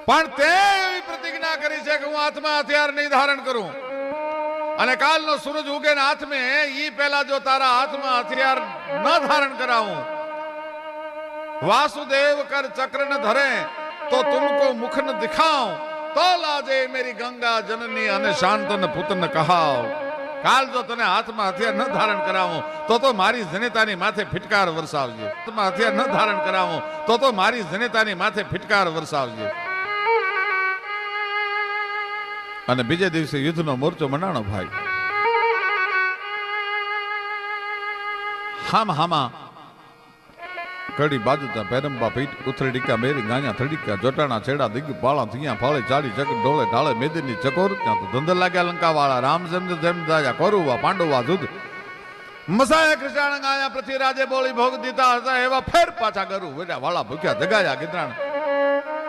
પણ તે એવી પ્રતિજ્ઞા કરી છે કે હું હાથમાં હથિયાર નહીં ધારણ કરું, અને કાલનો સૂરજ ઉગે ને હાથમાં ઈ પહેલા જો તારા હાથમાં હથિયાર ન ધારણ કરાવું, वासुदेव कर चक्र न धरे तो तुमको मुख न दिखाऊं, तो लाजे मेरी गंगा जननी अने शांतन पुत्र न कहाओ। काल जो तने हाथ में हथियार न धारण कराऊं तो मारी जनेतानी माथे फिटकार वरसावजे। हाथ में हथियार न धारण कराऊं तो मारी जनेतानी माथे फिटकार वरसावजे। अने बीजे दिवसे युद्धनो मोर्चो मंडाणो भाई। हम हामा कड़ी बाजूता पैरंबा पीठ उथड़ीका मेरी गाया थड़ीका जोटाणा छेड़ा दिग पाला थिया फाळे चाली चक ढोले ढाले मेदिनी चकोर त्या तो धंधर लाग्या लंका वाला रामचंद्र जम दाया करुवा पांडवा युद्ध मसाया कृष्ण गाया पृथ्वी राजे बोली भोग दीता हसा एवा फेर पाछा करू वेडा वाला भूख्या जगाया गिद्राण